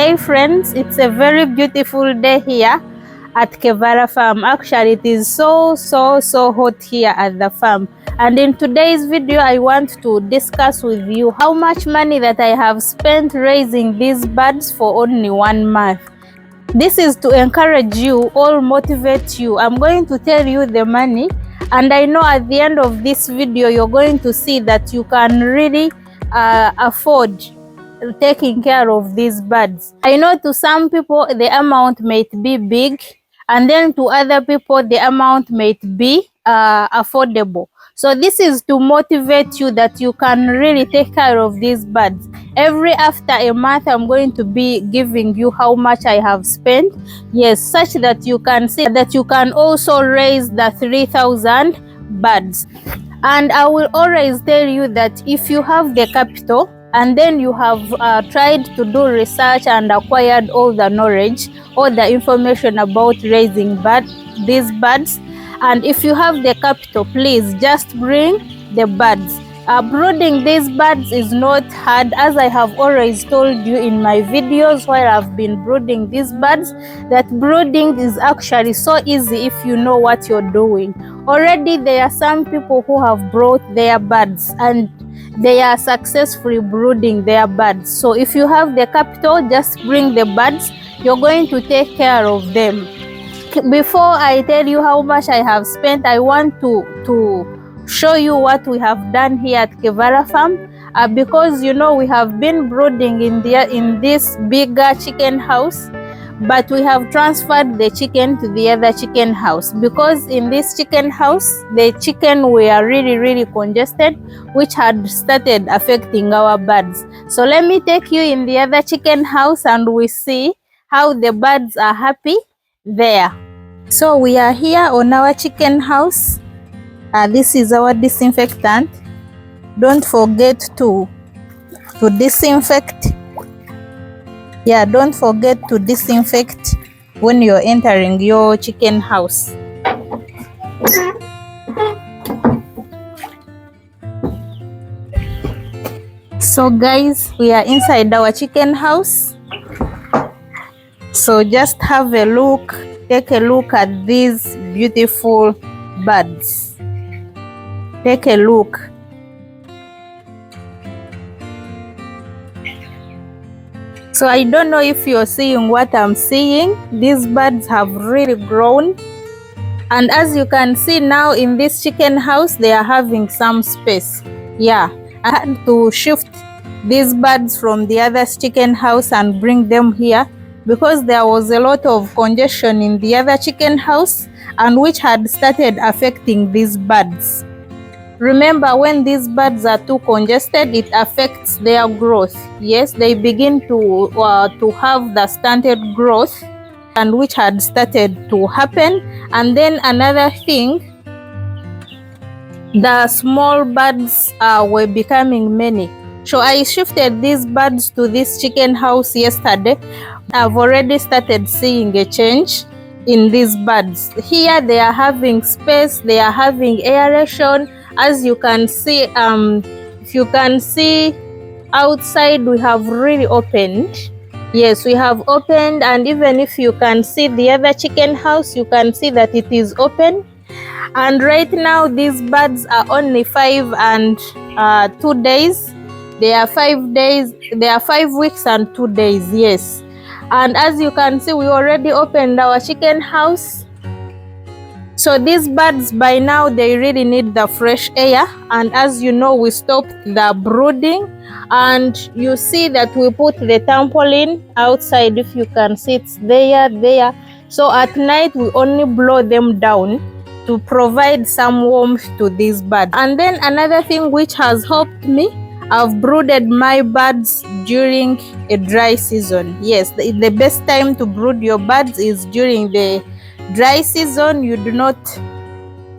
Hey friends, it's a very beautiful day here at Kevara farm. Actually, it is so hot here at the farm. And in today's video, I want to discuss with you how much money that I have spent raising these birds for only 1 month. This is to encourage you or motivate you. I'm going to tell you the money, and I know at the end of this video, you're going to see that you can really afford taking care of these birds. I know to some people the amount might be big, and then to other people the amount might be affordable. So this is to motivate you that you can really take care of these birds. Every after a month, I'm going to be giving you how much I have spent, yes, such that you can see that you can also raise the 3,000 birds. And I will always tell you that if you have the capital, and then you have tried to do research and acquired all the knowledge, all the information about raising these birds, and if you have the capital, please just bring the birds. Brooding these birds is not hard, as I have always told you in my videos while I've been brooding these birds, that brooding is actually so easy if you know what you're doing. Already there are some people who have brought their birds and they are successfully brooding their birds. So if you have the capital, just bring the birds. You're going to take care of them. Before I tell you how much I have spent, I want to show you what we have done here at Kevara farm, because you know we have been brooding in this bigger chicken house, but we have transferred the chicken to the other chicken house, because in this chicken house the chicken were really congested, which had started affecting our birds. So let me take you in the other chicken house and we see how the birds are happy there. So we are here on our chicken house. This is our disinfectant. Don't forget to disinfect. Yeah, don't forget to disinfect when you're entering your chicken house. So guys, we are inside our chicken house. So just have a look, take a look at these beautiful birds. Take a look. So I don't know if you're seeing what I'm seeing. These birds have really grown. And as you can see now in this chicken house, they are having some space. Yeah, I had to shift these birds from the other chicken house and bring them here, because there was a lot of congestion in the other chicken house, and which had started affecting these birds. Remember, when these birds are too congested, it affects their growth. Yes, they begin to have the stunted growth, and which had started to happen. And then another thing, the small birds were becoming many. So I shifted these birds to this chicken house yesterday. I've already started seeing a change in these birds. Here they are having space, they are having aeration. As you can see, if you can see outside, we have really opened. Yes, we have opened, and even if you can see the other chicken house, you can see that it is open. And right now these birds are only 5 and 2 days. They are 5 days, they are 5 weeks and 2 days, yes. And as you can see, we already opened our chicken house. So these birds by now, they really need the fresh air. And as you know, we stopped the brooding, and you see that we put the trampoline outside. If you can see, it's there. So at night we only blow them down to provide some warmth to these birds. And then another thing which has helped me, I've brooded my birds during a dry season. Yes, the best time to brood your birds is during the dry season. You do not,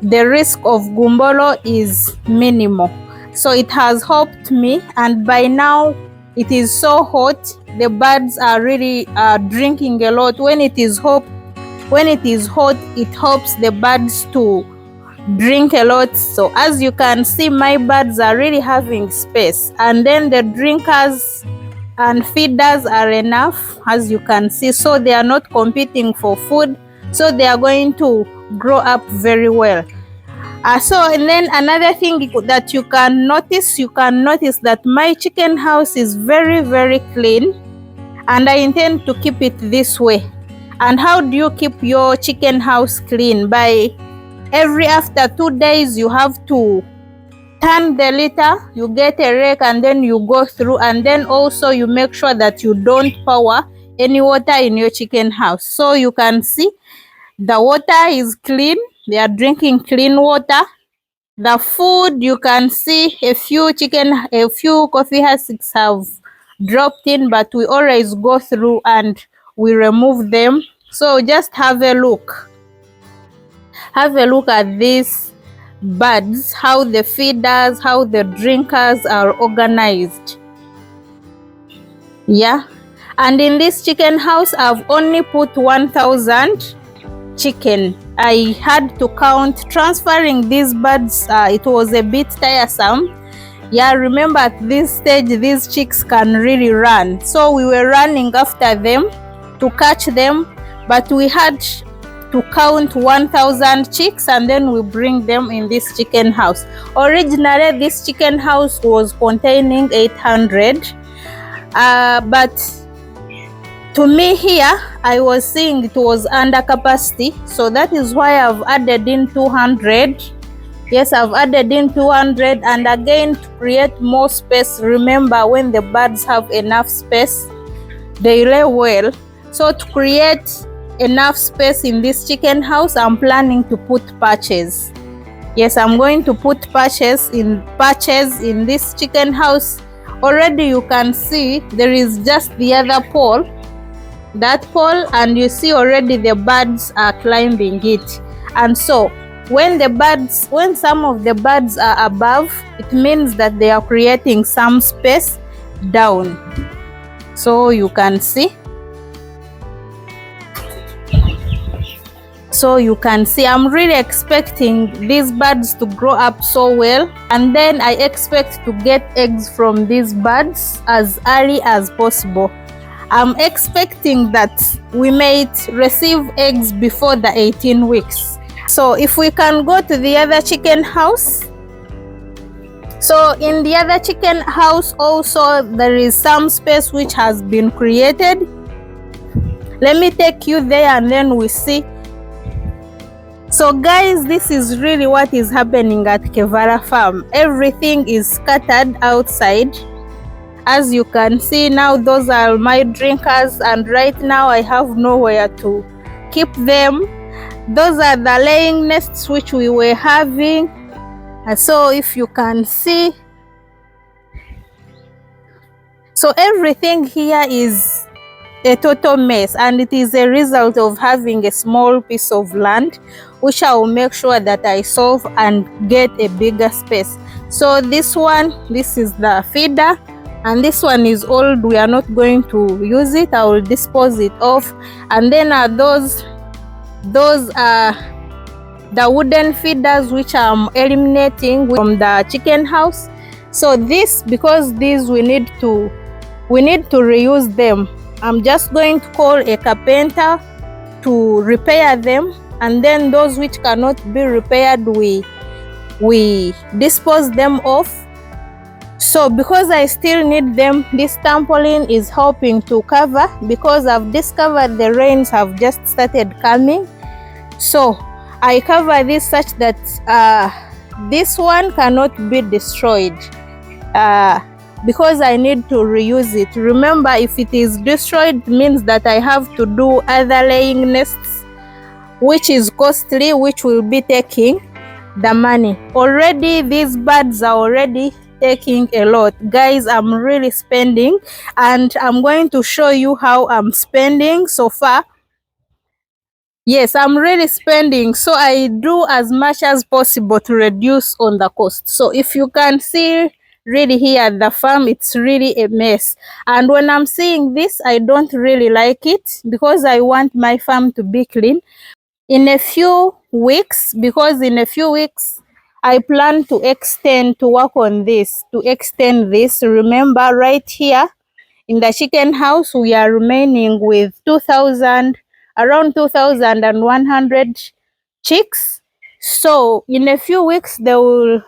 the risk of gumbolo is minimal. So it has helped me, and by now it is so hot, the birds are really drinking a lot. When it is hot, it helps the birds to drink a lot. So as you can see, my birds are really having space. And then the drinkers and feeders are enough, as you can see, so they are not competing for food, so they are going to grow up very well. And then another thing that you can notice that my chicken house is very, very clean, and I intend to keep it this way. And how do you keep your chicken house clean? By every after 2 days you have to turn the litter, you get a rake and then you go through, and then also you make sure that you don't pour any water in your chicken house. So you can see the water is clean, they are drinking clean water. The food, you can see a few coffee husks have dropped in, but we always go through and we remove them. So just have a look at these birds, how the feeders, how the drinkers are organized. Yeah, and in this chicken house I've only put 1,000 chicken. I had to count. Transferring these birds, it was a bit tiresome. Yeah, remember at this stage these chicks can really run, so we were running after them to catch them, but we had to count 1,000 chicks and then we bring them in this chicken house. Originally this chicken house was containing 800, but to me here I was seeing it was under capacity, so that is why I've added in 200. Yes, I've added in 200, and again to create more space. Remember, when the birds have enough space they lay well, so to create enough space in this chicken house I'm planning to put perches. Yes, I'm going to put perches in this chicken house. Already you can see there is just the other pole, that pole, and you see already the birds are climbing it. And so when some of the birds are above, it means that they are creating some space down. So you can see, I'm really expecting these birds to grow up so well, and then I expect to get eggs from these birds as early as possible. I'm expecting that we might receive eggs before the 18 weeks. So if we can go to the other chicken house. So in the other chicken house also there is some space which has been created. Let me take you there and then we see. So guys, this is really what is happening at Kevara farm. Everything is scattered outside. As you can see now, those are my drinkers, and right now I have nowhere to keep them. Those are the laying nests which we were having. And so if you can see, so everything here is a total mess, and it is a result of having a small piece of land, which I will make sure that I solve and get a bigger space. So this is the feeder, and this one is old, we are not going to use it. I will dispose it off. And then those are the wooden feeders which I'm eliminating from the chicken house. So because these we need to reuse them, I'm just going to call a carpenter to repair them, and then those which cannot be repaired we dispose them off. So because I still need them, this tarpaulin is helping to cover, because I've discovered the rains have just started coming. So I cover this such that this one cannot be destroyed, because I need to reuse it. Remember, if it is destroyed, it means that I have to do other laying nests, which is costly, which will be taking the money. Already these birds are already taking a lot. Guys, I'm really spending, and I'm going to show you how I'm spending so far. Yes, I'm really spending, so I do as much as possible to reduce on the cost. So if you can see really here at the farm, it's really a mess, and when I'm seeing this I don't really like it, because I want my farm to be clean. In a few weeks, I plan to work on this, to extend this. Remember, right here in the chicken house, we are remaining with 2,000, around 2,100 chicks. So in a few weeks, they will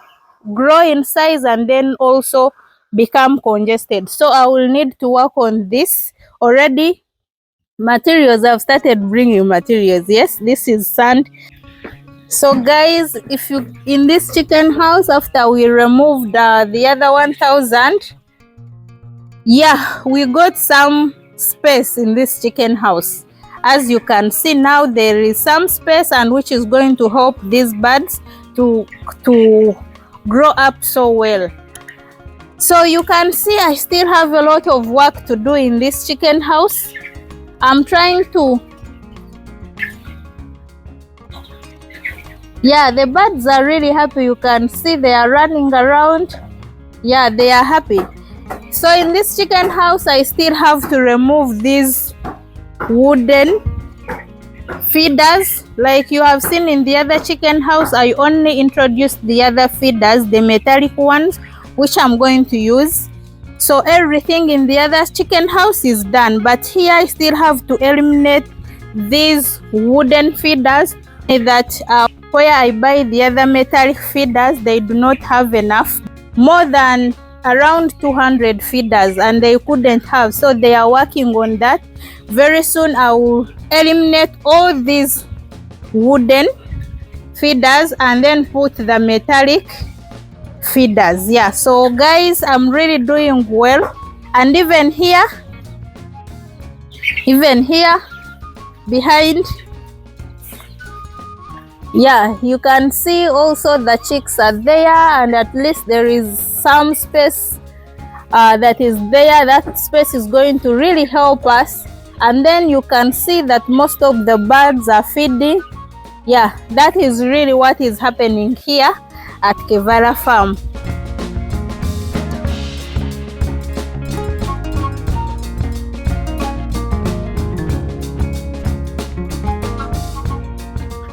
grow in size and then also become congested. So I will need to work on this. Already materials, I've started bringing materials. Yes, this is sand. So guys, if you in this chicken house, after we removed the other 1,000, yeah, we got some space in this chicken house. As you can see now, there is some space, and which is going to help these birds to grow up so well. So you can see I still have a lot of work to do in this chicken house. I'm trying to, yeah, the birds are really happy. You can see they are running around. Yeah, they are happy. So in this chicken house, I still have to remove these wooden feeders. Like you have seen in the other chicken house, I only introduced the other feeders, the metallic ones, which I'm going to use. So everything in the other chicken house is done, but here I still have to eliminate these wooden feeders that where I buy the other metallic feeders, they do not have enough, more than around 200 feeders, and they couldn't have, so they are working on that. Very soon I will eliminate all these wooden feeders and then put the metallic feeders. Yeah, so guys, I'm really doing well. And even here behind, yeah, you can see also the chicks are there, and at least there is some space that is there. That space is going to really help us. And then you can see that most of the birds are feeding. Yeah, that is really what is happening here at Kevara Farm.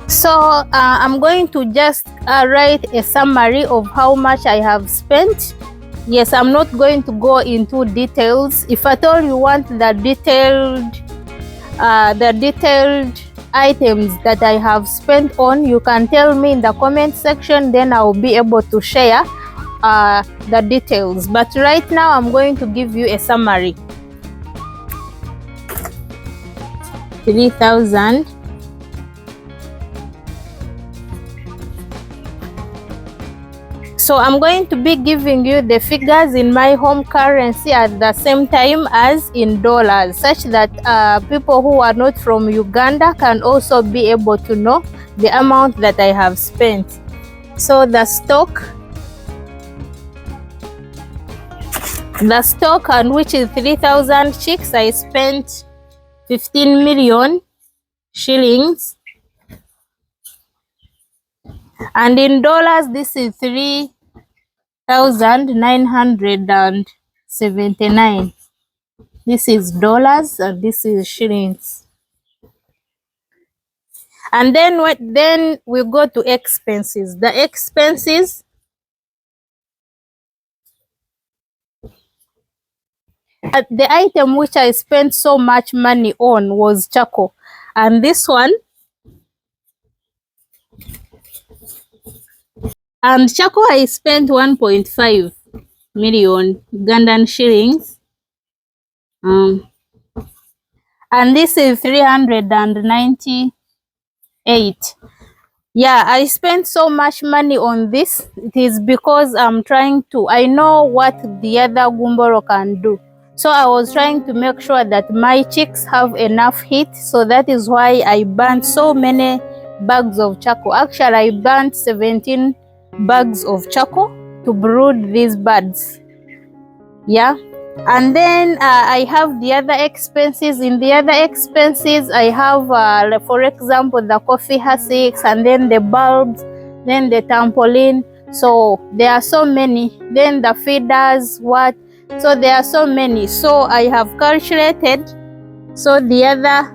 So I'm going to just write a summary of how much I have spent. Yes, I'm not going to go into details. If at all you want the detailed items that I have spent on, you can tell me in the comment section, then I will be able to share the details. But right now I'm going to give you a summary. 3,000. So I'm going to be giving you the figures in my home currency at the same time as in dollars, such that people who are not from Uganda can also be able to know the amount that I have spent. So the stock, and which is 3,000 chicks, I spent 15 million shillings. And in dollars, this is 3,979. This is dollars and this is shillings. And then we go to expenses. The expenses, the item which I spent so much money on was charcoal. And this one, and charcoal, I spent 1.5 million Ugandan shillings. And this is 398. Yeah, I spent so much money on this. It is because I know what the other gumboro can do. So I was trying to make sure that my chicks have enough heat. So that is why I burnt so many bags of charcoal. Actually, I burnt 17 bags of charcoal to brood these birds. Yeah. And then I have the other expenses. In the other expenses, I have, for example, the coffee hussicks, and then the bulbs, then the trampoline. So there are so many. Then the feeders, so there are so many. So I have calculated. So the other,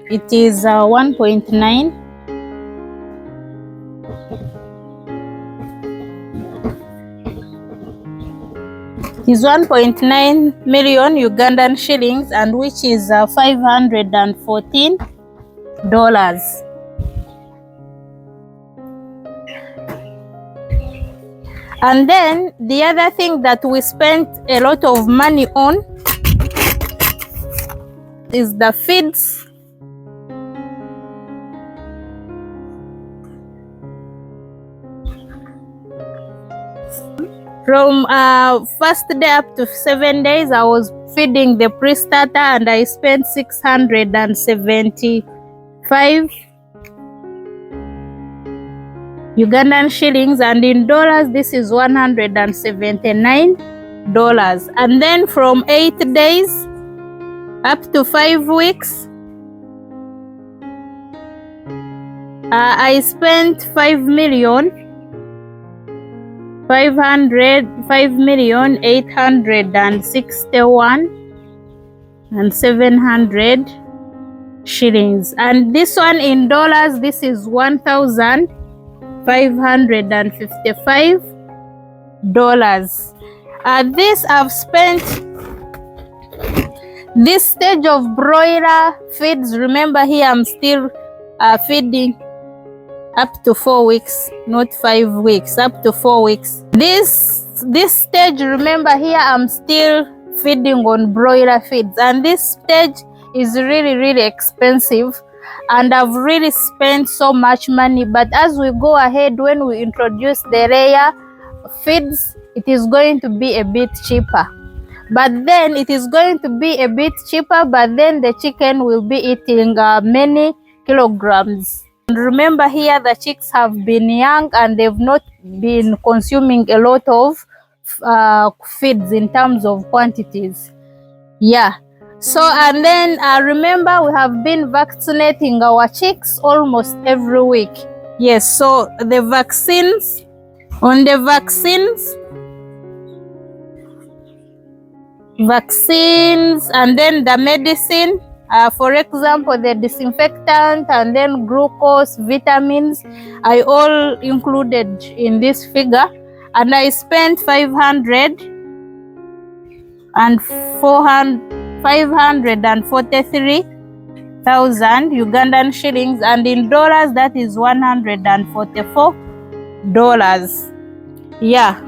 it is 1.9 is 1.9 million Ugandan shillings, and which is $514. And then the other thing that we spent a lot of money on is the feeds. From first day up to 7 days, I was feeding the pre-starter, and I spent 675 Ugandan shillings, and in dollars this is $179. And then from 8 days up to 5 weeks, I spent 5,861,700 shillings, and this one in dollars this is $1,555. This I've spent this stage of broiler feeds. Remember here I'm still feeding up to 4 weeks, not 5 weeks, up to 4 weeks. This stage, remember here I'm still feeding on broiler feeds, and this stage is really expensive, and I've really spent so much money. But as we go ahead, when we introduce the layer feeds, it is going to be a bit cheaper. But then it is going to be a bit cheaper, but then the chicken will be eating many kilograms. And remember here the chicks have been young and they've not been consuming a lot of feeds in terms of quantities. Yeah. So, and then remember we have been vaccinating our chicks almost every week. Yes, so the vaccines, and then the medicine, for example the disinfectant, and then glucose, vitamins, I all included in this figure, and I spent 543,000 Ugandan shillings, and in dollars that is $144. Yeah,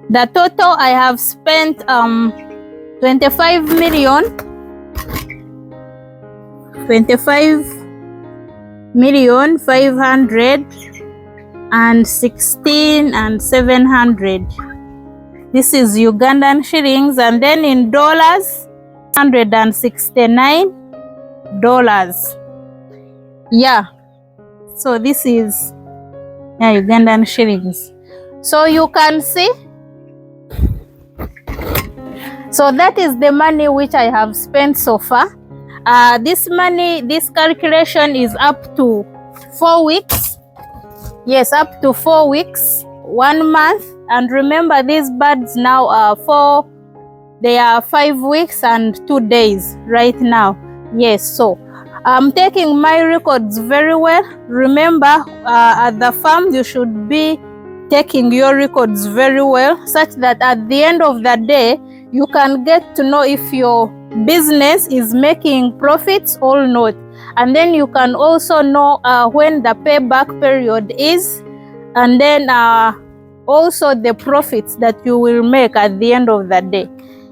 the total I have spent 25,516,700. This is Ugandan shillings, and then in dollars $169. Yeah, so this is Ugandan shillings. So you can see, so that is the money which I have spent so far. This money, this calculation is up to 4 weeks. Yes, up to 4 weeks, 1 month. And remember these birds now are they are 5 weeks and 2 days right now. Yes, so I'm taking my records very well. Remember at the farm you should be taking your records very well, such that at the end of the day you can get to know if your business is making profits or not, and then you can also know when the payback period is, and then also the profits that you will make at the end of the day.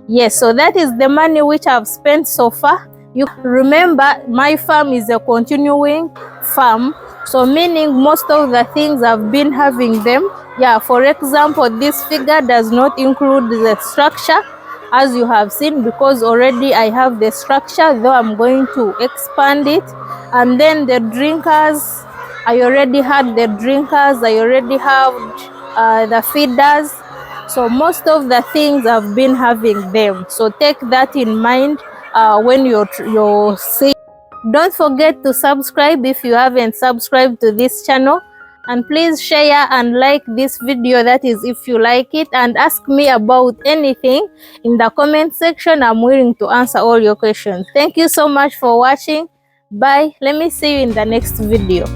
Yes, so that is the money which I've spent so far. You remember my farm is a continuing farm, so meaning most of the things I've been having them. Yeah, for example, this figure does not include the structure, as you have seen, because already I have the structure, though I'm going to expand it. And then the drinkers, I already had the drinkers, I already have the feeders. So most of the things I've been having them. So take that in mind when you're seeing. Don't forget to subscribe if you haven't subscribed to this channel, and please share and like this video, that is if you like it, and ask me about anything in the comment section. I'm willing to answer all your questions. Thank you so much for watching. Bye. Let me see you in the next video.